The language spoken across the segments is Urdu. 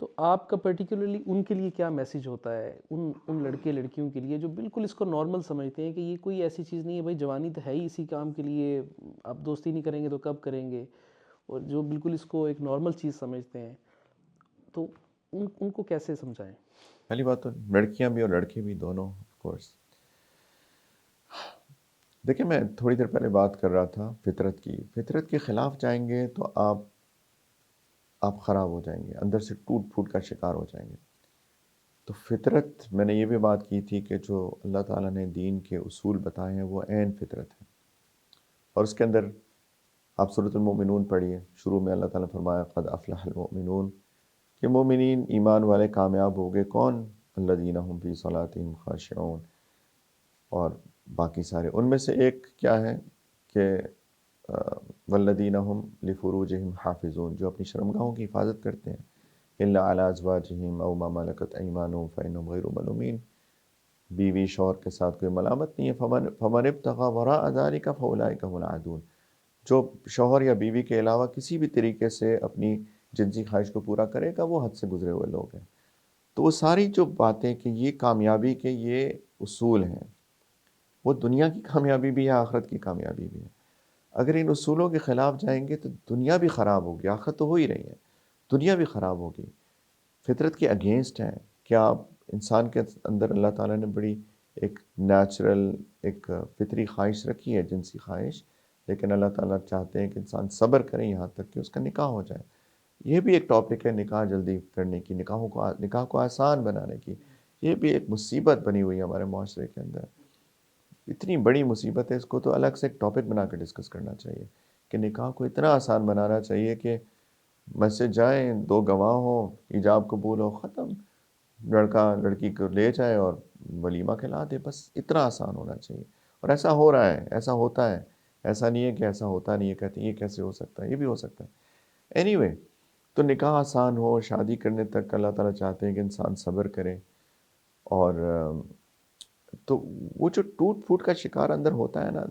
تو آپ کا پرٹیکولرلی ان کے لیے کیا میسیج ہوتا ہے، ان لڑکے لڑکیوں کے لیے جو بالکل اس کو نارمل سمجھتے ہیں کہ یہ کوئی ایسی چیز نہیں ہے، بھائی جوانی تو ہے ہی اسی کام کے لیے، آپ دوستی نہیں کریں گے تو کب کریں گے، اور جو بالکل اس کو ایک نارمل چیز سمجھتے ہیں، تو ان کو کیسے سمجھائیں؟ پہلی بات تو لڑکیاں بھی اور لڑکے بھی دونوں آف کورس. دیکھیں میں تھوڑی دیر پہلے بات کر رہا تھا فطرت کے خلاف جائیں گے تو آپ خراب ہو جائیں گے، اندر سے ٹوٹ پھوٹ کا شکار ہو جائیں گے. تو فطرت، میں نے یہ بھی بات کی تھی کہ جو اللہ تعالیٰ نے دین کے اصول بتائے ہیں وہ عین فطرت ہے. اور اس کے اندر آپ سورۃ المؤمنون پڑھیے، شروع میں اللہ تعالیٰ نے فرمایا قد افلح المؤمنون، کہ مومنین ایمان والے کامیاب ہو گئے. کون؟ الذین هم فی صلاتہم خاشعون. اور باقی سارے ان میں سے ایک کیا ہے کہ والذین هم لفروجہم حافظون، جو اپنی شرمگاہوں کی حفاظت کرتے ہیں، الا علی ازواجہم او ما ملکت ایمانہم فانہم غیر ملومین. بیوی شوہر کے ساتھ کوئی ملامت نہیں ہے. فمن ابتغى وراء ذلك فاولئک هم العادون. جو شوہر یا بیوی کے علاوہ کسی بھی طریقے سے اپنی جنسی خواہش کو پورا کرے گا وہ حد سے گزرے ہوئے لوگ ہیں. تو وہ ساری جو باتیں کہ یہ کامیابی کے یہ اصول ہیں، وہ دنیا کی کامیابی بھی ہے، آخرت کی کامیابی بھی ہے. اگر ان اصولوں کے خلاف جائیں گے تو دنیا بھی خراب ہوگی، آخرت تو ہو ہی رہی ہے، دنیا بھی خراب ہوگی. فطرت کے اگینسٹ ہیں. کیا انسان کے اندر اللہ تعالیٰ نے بڑی ایک نیچرل ایک فطری خواہش رکھی ہے، جنسی خواہش، لیکن اللہ تعالیٰ چاہتے ہیں کہ انسان صبر کرے یہاں تک کہ اس کا نکاح ہو جائے. یہ بھی ایک ٹاپک ہے، نکاح جلدی کرنے کی، نکاح کو آسان بنانے کی. یہ بھی ایک مصیبت بنی ہوئی ہے ہمارے معاشرے کے اندر، اتنی بڑی مصیبت ہے. اس کو تو الگ سے ایک ٹاپک بنا کے ڈسکس کرنا چاہیے کہ نکاح کو اتنا آسان بنانا چاہیے کہ مسجد جائیں، دو گواہ ہوں، ایجاب قبول ہو، ختم، لڑکا لڑکی کو لے جائے اور ولیمہ کھلا دے، بس اتنا آسان ہونا چاہیے. اور ایسا ہو رہا ہے، ایسا ہوتا ہے. ایسا نہیں ہے کہ ایسا ہوتا نہیں ہے، کہتے ہیں یہ کیسے ہو سکتا ہے، یہ بھی ہو سکتا ہے. اینی وے، تو نکاح آسان ہو، شادی کرنے تک اللہ تعالیٰ چاہتے ہیں کہ انسان صبر کرے. اور تو وہ جو ٹوٹ پھوٹ کا شکار اندر ہوتا ہے نا،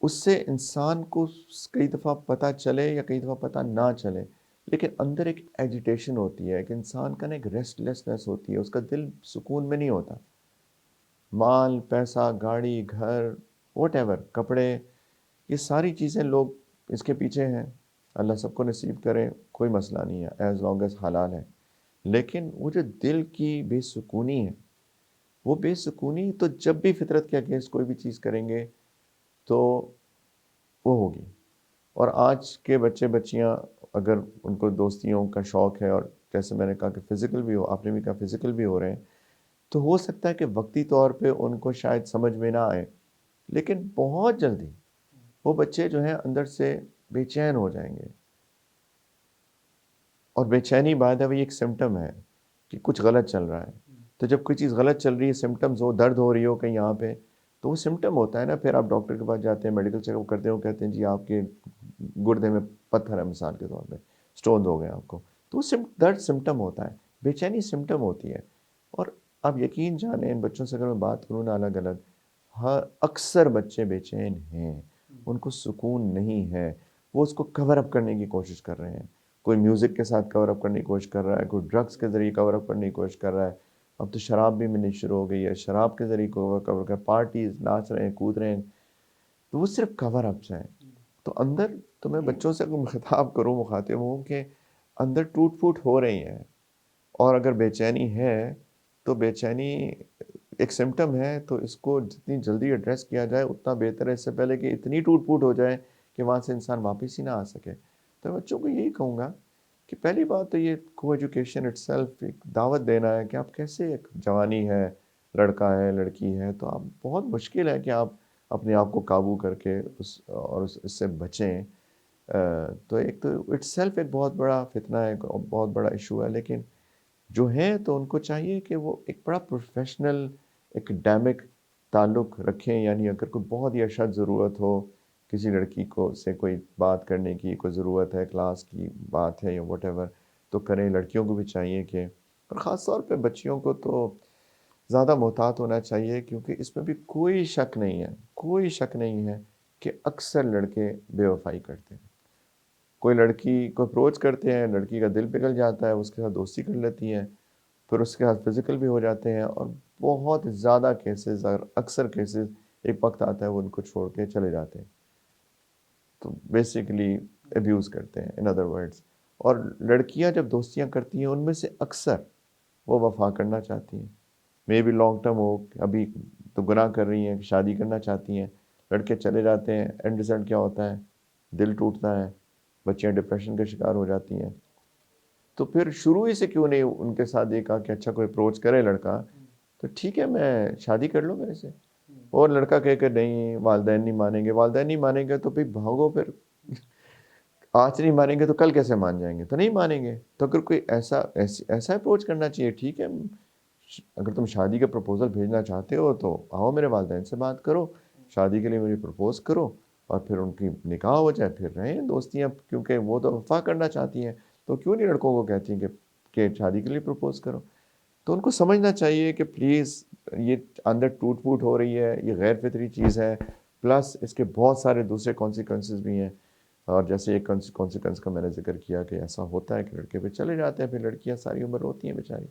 اس سے انسان کو کئی دفعہ پتہ چلے یا کئی دفعہ پتہ نہ چلے، لیکن اندر ایک ایجیٹیشن ہوتی ہے، ایک انسان کا نا ایک ریسٹ لیسنس ہوتی ہے، اس کا دل سکون میں نہیں ہوتا. مال پیسہ گاڑی گھر واٹ ایور کپڑے، یہ ساری چیزیں لوگ اس کے پیچھے ہیں. اللہ سب کو نصیب کرے، کوئی مسئلہ نہیں ہے ایز لانگ ایز حلال ہے. لیکن وہ جو دل کی بے سکونی ہے، وہ بے سکونی تو جب بھی فطرت کے اگینسٹ کوئی بھی چیز کریں گے تو وہ ہوگی. اور آج کے بچے بچیاں اگر ان کو دوستیوں کا شوق ہے، اور جیسے میں نے کہا کہ فزیکل بھی ہو، آپ نے بھی کہا فزیکل بھی ہو رہے ہیں، تو ہو سکتا ہے کہ وقتی طور پہ ان کو شاید سمجھ میں نہ آئے، لیکن بہت جلدی وہ بچے جو ہیں اندر سے بے چین ہو جائیں گے. اور بے چینی بعد ہے ایک سمٹم ہے کہ کچھ غلط چل رہا ہے. تو جب کوئی چیز غلط چل رہی ہے، سمٹمز ہو، درد ہو رہی ہو کہیں یہاں پہ، تو وہ سمٹم ہوتا ہے نا. پھر آپ ڈاکٹر کے پاس جاتے ہیں، میڈیکل چیک اپ کرتے ہیں، وہ کہتے ہیں جی آپ کے گردے میں پتھر ہے، مثال کے طور پہ سٹون ہو گئے آپ کو. تو وہ درد سمٹم ہوتا ہے، بے چینی سمٹم ہوتی ہے. اور آپ یقین جانیں ان بچوں سے اگر میں بات کروں نا الگ الگ، ہر اکثر بچے بے چین ہیں، ان کو سکون نہیں ہے. وہ اس کو کور اپ کرنے کی کوشش کر رہے ہیں. کوئی میوزک کے ساتھ کور اپ کرنے کی کوشش کر رہا ہے، کوئی ڈرگس کے ذریعے کور اپ کرنے کی کوشش کر رہا ہے. اب تو شراب بھی ملنی شروع ہو گئی ہے، شراب کے ذریعے کور کر پارٹیز ناچ رہے ہیں کود رہے ہیں. تو وہ صرف کور اپ ہیں. تو اندر تو میں بچوں سے اگر خطاب کروں، مخاطب ہوں کہ اندر ٹوٹ پھوٹ ہو رہی ہیں. اور اگر بے چینی ہے تو بے چینی ایک سمٹم ہے، تو اس کو جتنی جلدی ایڈریس کیا جائے اتنا بہتر ہے، اس سے پہلے کہ اتنی ٹوٹ پھوٹ ہو جائے کہ وہاں سے انسان واپس ہی نہ آ سکے. تو بچوں کو یہی کہوں گا کہ پہلی بات تو یہ کو ایجوکیشن اٹ سیلف ایک دعوت دینا ہے کہ آپ کیسے، ایک جوانی ہے، لڑکا ہے لڑکی ہے، تو آپ بہت مشکل ہے کہ آپ اپنے آپ کو قابو کر کے اس سے بچیں. تو ایک تو اٹ سیلف ایک بہت بڑا فتنہ ہے، بہت بڑا ایشو ہے. لیکن جو ہیں تو ان کو چاہیے کہ وہ ایک بڑا پروفیشنل ایکڈیمک تعلق رکھیں. یعنی اگر کوئی بہت ہی اشد ضرورت ہو کسی لڑکی کو سے کوئی بات کرنے کی، کوئی ضرورت ہے، کلاس کی بات ہے یا واٹ ایور، تو کریں. لڑکیوں کو بھی چاہیے کہ، اور خاص طور پہ بچیوں کو تو زیادہ محتاط ہونا چاہیے، کیونکہ اس میں بھی کوئی شک نہیں ہے، کوئی شک نہیں ہے کہ اکثر لڑکے بے وفائی کرتے ہیں. کوئی لڑکی کو اپروچ کرتے ہیں، لڑکی کا دل پگھل جاتا ہے، اس کے ساتھ دوستی کر لیتی ہے، پھر اس کے ساتھ فزیکل بھی ہو جاتے ہیں، اور بہت زیادہ کیسز اور اکثر کیسز ایک وقت آتا ہے وہ ان کو چھوڑ کے چلے جاتے ہیں، تو بیسیکلی ابیوز کرتے ہیں ان ادر ورڈز. اور لڑکیاں جب دوستیاں کرتی ہیں ان میں سے اکثر وہ وفا کرنا چاہتی ہیں، مے بی لانگ ٹرم ہو، ابھی تو گناہ کر رہی ہیں، شادی کرنا چاہتی ہیں، لڑکے چلے جاتے ہیں، اینڈ رزلٹ کیا ہوتا ہے؟ دل ٹوٹتا ہے، بچیاں ڈپریشن کا شکار ہو جاتی ہیں. تو پھر شروع ہی سے کیوں نہیں ان کے ساتھ یہ کہا کہ اچھا کوئی اپروچ کرے لڑکا تو ٹھیک ہے میں شادی کر لوں میرے سے، اور لڑکا کہے کہ نہیں والدین نہیں مانیں گے، والدین نہیں مانیں گے تو پھر بھاگو، پھر آج نہیں مانیں گے تو کل کیسے مان جائیں گے؟ تو نہیں مانیں گے. تو اگر کوئی ایسا اپروچ کرنا چاہیے، ٹھیک ہے اگر تم شادی کا پرپوزل بھیجنا چاہتے ہو تو آؤ میرے والدین سے بات کرو، شادی کے لیے مجھے پرپوز کرو، اور پھر ان کی نکاح ہو جائے، پھر رہیں دوستیاں، کیونکہ وہ تو وفا کرنا چاہتی ہیں، تو کیوں نہیں لڑکوں کو کہتی ہیں کہ شادی کے لیے پرپوز کرو. تو ان کو سمجھنا چاہیے کہ پلیز یہ اندر ٹوٹ پھوٹ ہو رہی ہے، یہ غیر فطری چیز ہے، پلس اس کے بہت سارے دوسرے کانسیکوینسز بھی ہیں. اور جیسے ایک کانسیکوینس کا میں نے ذکر کیا کہ ایسا ہوتا ہے کہ لڑکے پہ چلے جاتے ہیں، پھر لڑکیاں ساری عمر روتی ہیں بیچاری.